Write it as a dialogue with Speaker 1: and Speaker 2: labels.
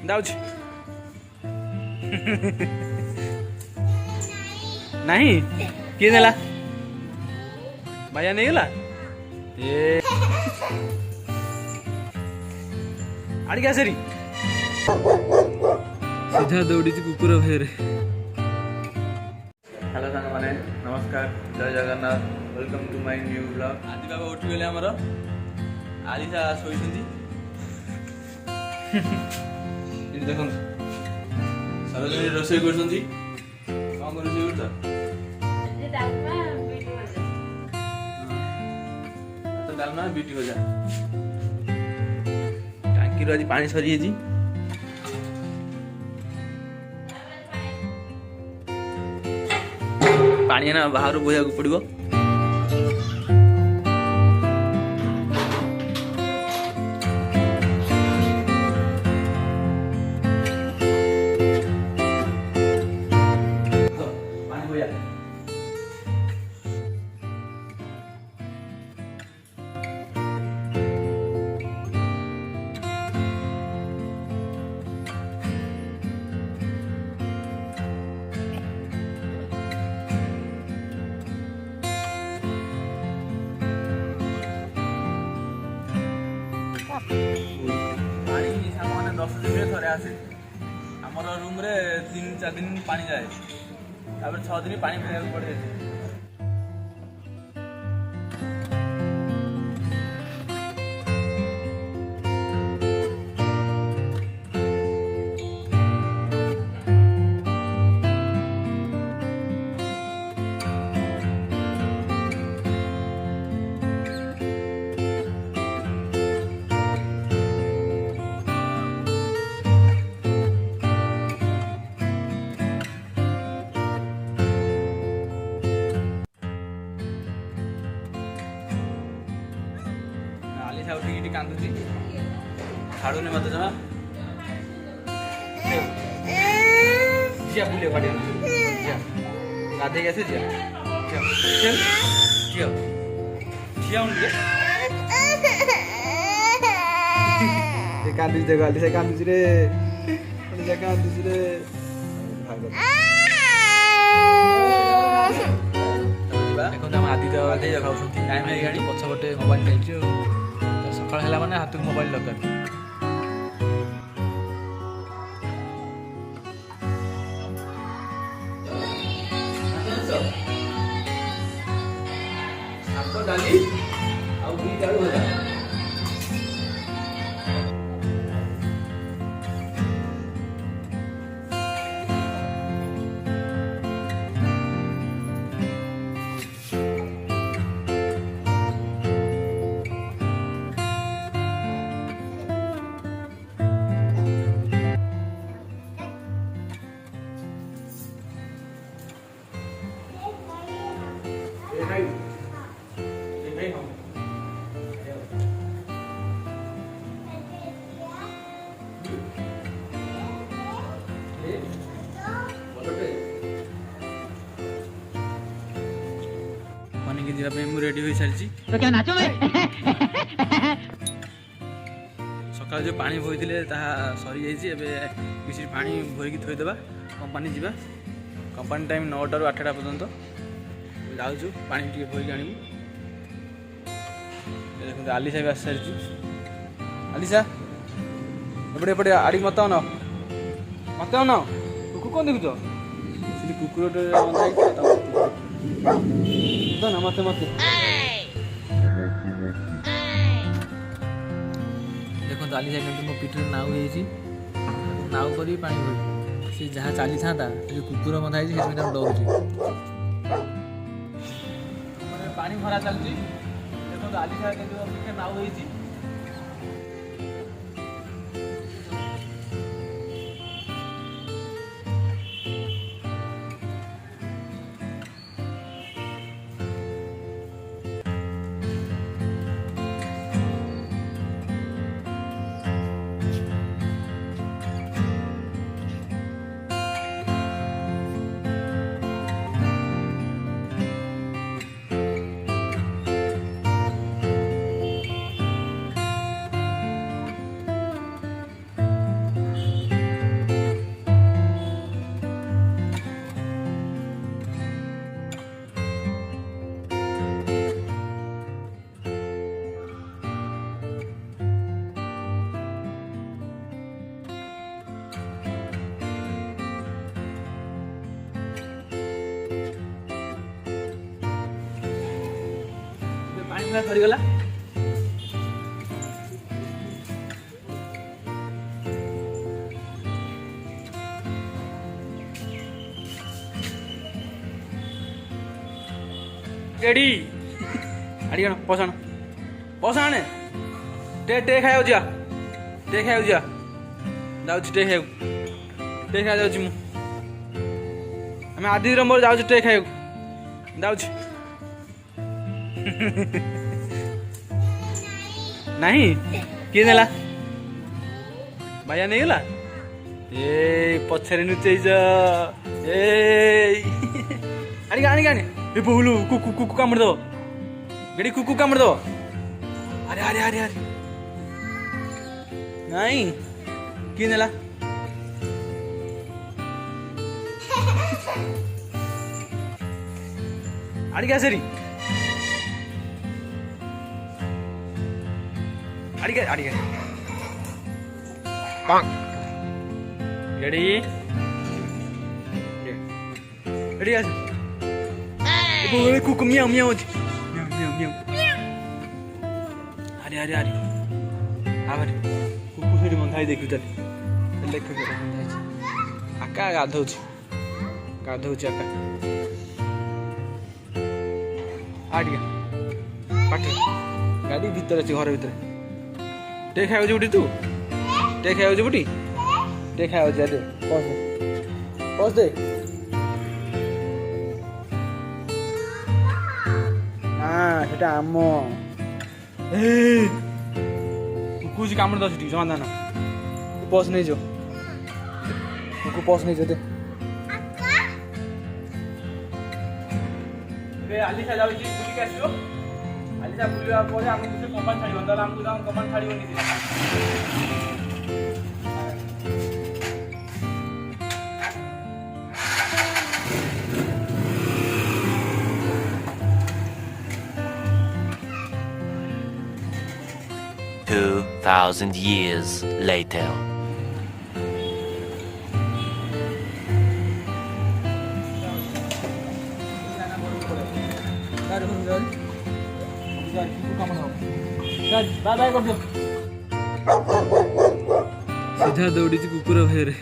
Speaker 1: जाऊँ नहीं किए देला भैया नहीं गला ये आड़ क्या सरी सीधा दौड़ी कुकुर भैर। हेलो सांग मैंने नमस्कार जय Jagannath welcome to my new blog. आदि बाबा उठी गले आमर आलिसा शोइछंती देख सरोजनी रोषेई करछंती कौन रोषेई करछ तो डालमा बीटी भजा टांकी रो आज पानी सरी जी पानी ना बाहर बोया पड़ो पानी सामान 10 दिन थे आसे आमर रूम रे 3-4 दिन पानी जाए 6 दिन पानी फेर पड़े। आलिसा उठी कांदुची छाड़ूनी मत जमा जिया बुले गाड़ी जिया गाधे कैसे जिया जिया जिया जिया उनके ये कांदुची देखो आलिसा कांदुची रे आलिसा कांदुची रे देखो हम आदि देवा गाधे खाऊछंती टाइम हे गाड़ी पछपटे मोबाइल चलछि सकाळ ହେଲା ମାନେ ହାତକୁ ମୋବାଇଲ ଦରକାର। ଶାଗ ଡାଲି ଆଉ ବିଟ ଆଳୁ ଭଜା मानिक जीवा मु रेडी हो सारी तो क्या नाचो सकाल जो पानी बोईले सरी जाइए किसी पानी बोईकी थोदेबा कंपानी जीवा कंपानी टाइम 9टा ରୁ 8टा पर्यंत जाऊँ पानी टे बोईकी आणबू। देखते आलिसा भी आस सारी आलिसा एपटे एपटे आड़ी मत आन कुकुर कौन देखुच कुकुर ना मत मत देखो आलिसा के मो पीठ नाउ नाउ कर पानी सी जहाँ चली था जो कुकुर बंधा है डरुची पानी भरा चलती देखो आलिसा के जो पीठ नाउ ସରିଗଲା। ରେଡି ଆଡ଼ି କଣ ପସାଣ ପସାଣେ ଟେ ଖାଇବାକୁ ଯିବା ଟେ ଖାଇବାକୁ ଯିବା ଯାଉଛି ଟେ ଖାଇବାକୁ ଯାଉଛି ମୁଁ ଆମେ ଆଦିର ମୋର ଯାଉଛୁ ଟେ ଖାଇବାକୁ ଯାଉଛି ନାହିଁ କିଏ ନେଲା ଭାଇଆ ନେଇଗଲା ଏ ପଛରେ ନୁଚେଇଛ ଏ ଆଣିକି ଆଣିକି ଆଣି ଏ ବୁଲୁ କୁକୁ କାମୁଡ଼ି ଦବ ଗେଡ଼ି କୁକୁ କାମୁଡ଼ି ଦବ ଆରେ ଆରେ ଆରେ ଆରେ ନାଇଁ କିଏ ନେଲା ଆଡ଼ିକି ଆସେରି ଆଡ଼ିକି ଆଡ଼ିକି ଗେଡ଼ି ଏଠି ଆସ କୁକୁ ମିଆଉ ମିଆଉ ଅଛି ମିଆଉ ଆରେ ଆରେ ଆରେ ଆରେ କୁକୁ ସେଠି ବନ୍ଧା ହେଇ ଦେଖୁ ଚାଲେ ଦେଖୁ ବନ୍ଧା ହେଇଛି ଆକା ଗାଧଉଛି ଆକା ଆଡ଼ିକା ପାଟି ଗାଡ଼ି ଭିତରେ ଅଛି ଘର ଭିତରେ ଟେ ଖାଇବାକୁ ଯିବୁଟି ତୁ ଟେ ଖାଇବାକୁ ଯିବୁଟି ଟେ ଖାଇବାକୁ ଯିବା ଦେ ପସ ଦେ ସେଟା ଆମ କୁକୁଛି କାମୁଡ଼ି ଦଉଛି ଟିକେ ସମାଧାନ ପସ୍ ନେଇଯିବ କୁକୁ ପସ୍ ନେଇଯିବ ଦେ ଏବେ ଆଲିସା ଯାଉଛି ବୁଲିକି ଆସିବ ଆଲିସା ବୁଲିବା ପରେ ଆମକୁ ସେ କମ୍ପାନୀ ଛାଡ଼ିବ ତାହେଲେ ଆମକୁ ତାଙ୍କ କମ୍ପାନୀ ଛାଡ଼ିବନି ସେ
Speaker 2: 2,000 years later.
Speaker 1: सीधा दौड़ी कुकुर भୟରେ